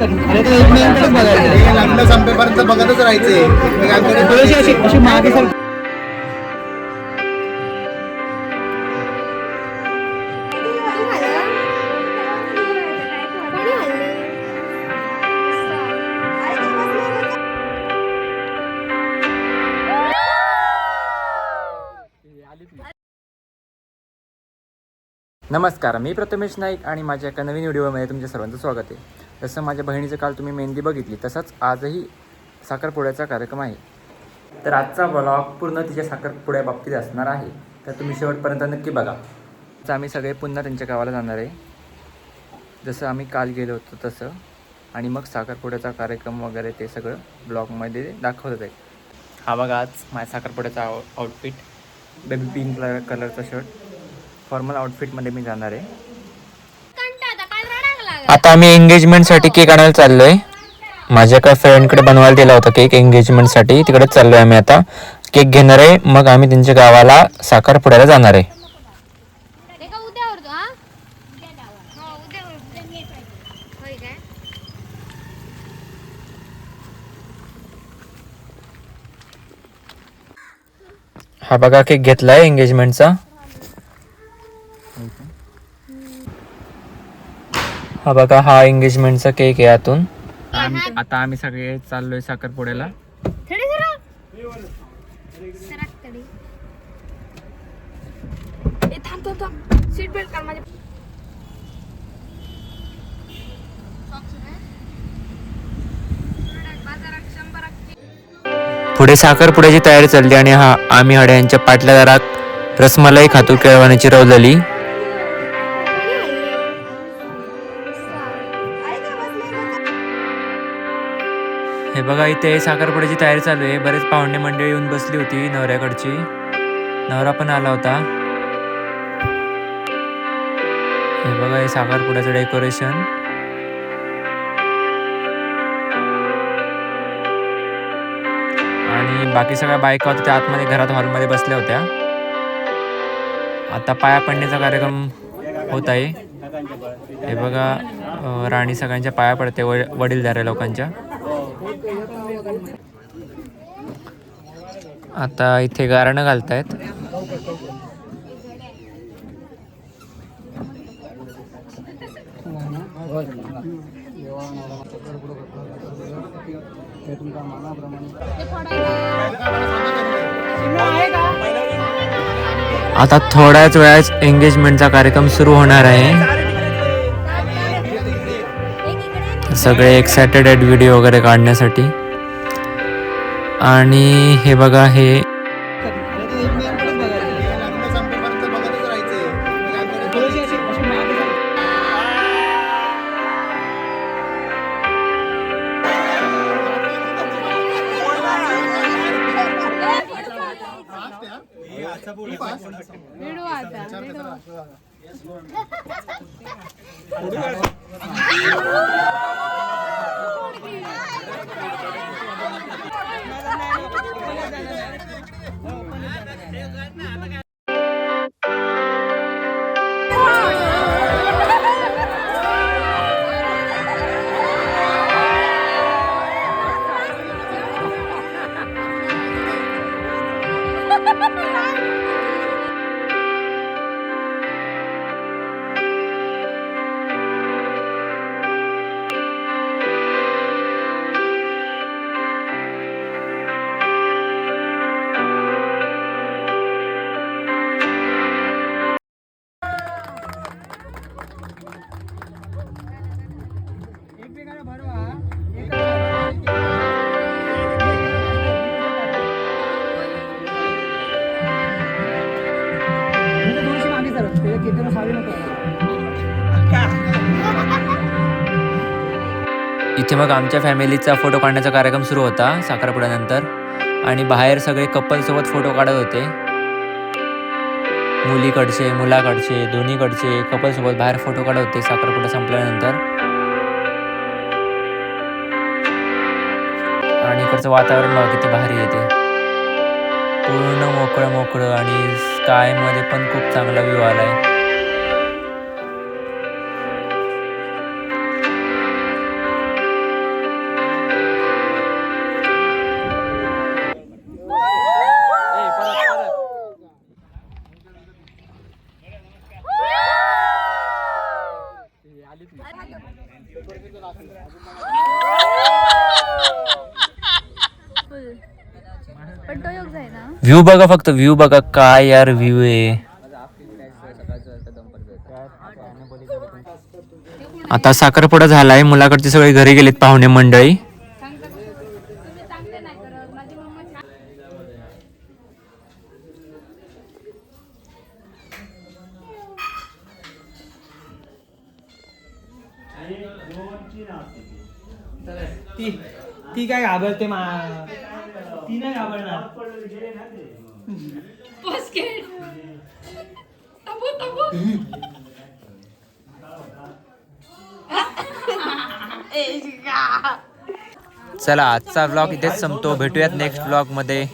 अरे तर एकमेकांकडेच बघायचं. हे लग्न संपेपर्यंत बघतच राहायचे एकमेकांकडे. थोडीशी अशी मागे सर. नमस्कार, मी प्रथमेश नाईक आणि माझ्या एका नवीन व्हिडिओमध्ये तुमच्या सर्वांचं स्वागत आहे. जसं माझ्या बहिणीचं काल तुम्ही मेहंदी बघितली, तसंच आजही साखरपुड्याचा कार्यक्रम आहे. तर आजचा ब्लॉग पूर्ण तिच्या साखरपुड्या बाबतीत असणार आहे, तर तुम्ही शेवटपर्यंत नक्की बघा. तर आम्ही सगळे पुन्हा त्यांच्या गावाला जाणार आहे, जसं आम्ही काल गेलो होतो तसं. आणि मग साखरपुड्याचा कार्यक्रम वगैरे ते सगळं ब्लॉगमध्ये दाखवत आहे. हा बघा आज माझ्या साखरपुड्याचा आउटफिट, बेबी पिंक कलरचा शर्ट, फॉर्मल आउटफिटमध्ये मी जाणार आहे. आता आम्ही एंगेजमेंटसाठी केक आणायला चाललो आहे. माझ्या एका फ्रेंडकडे बनवायला दिला होता केक एंगेजमेंटसाठी, तिकडेच चाललो आहे आम्ही. आता केक घेणार आहे, मग आम्ही त्यांच्या गावाला साखरपुड्याला जाणार आहे. हा बघा केक घेतला आहे एंगेजमेंटचा. हा बघा हा एंगेजमेंटचा केक आहे आतून. आता आम्ही सगळे चाललोय साखरपुड्याला. पुढे साखरपुड्याची तयारी चालली आणि हा आम्ही हड्यांच्या पाटल्या दारात रसमलाई खातो, केळवण्याची रवलेली. हे बघा इथे साखरपुड्याची तयारी चालू आहे. बरेच पाहुणे मंडळी येऊन बसली होती नवऱ्याकडची. नवरा पण आला होता. हे बघा हे साखरपुड्याचं डेकोरेशन. आणि बाकी सगळ्या बायका होत्या त्या आतमध्ये घरात हॉलमध्ये बसल्या होत्या. आता पाया पडण्याचा कार्यक्रम होत आहे. हे बघा राणी सगळ्यांच्या पाया पडते, वडीलधाऱ्या लोकांच्या. आता इथे गारणं घालतायत. आता थोड्याच वेळाच एंगेजमेंटचा कार्यक्रम सुरू होणार आहे. सगळे एक्सायटेड आहेत व्हिडिओ वगैरे काढण्यासाठी. आणि हे बघा हे एकमेकांकडेच बघायचं. लग्न संपेपर्यंत बघतच राहायचे एकमेकांकडे. थोडीशी अशी मागे सर. इथे मग आमच्या फॅमिलीचा फोटो काढण्याचा कार्यक्रम सुरू होता साखरपुड्यानंतर. आणि बाहेर सगळे कपलसोबत फोटो काढत होते. मुलीकडचे मुलाकडचे दोन्हीकडचे कपलसोबत बाहेर फोटो काढत होते साखरपुडा संपल्यानंतर. आणि इकडचं वातावरण बघा किती भारी येते, पूर्ण मोकळं मोकळं. आणि स्कायमध्ये पण खूप चांगला व्ह्यू आला आहे. पण तो योग जाय ना. व्ह्यू बघा, फक्त व्ह्यू बघा, काय यार व्ह्यू आहे. आता साखरपुडा झालाय, मुलाकडचे सगळे घरी गेलेत पाहुणे मंडळी. ती काय घाबरते ती नाही घाबरणार. चला आजचा व्लॉग इथेच संपतो. भेटूयात नेक्स्ट व्लॉग मध्ये.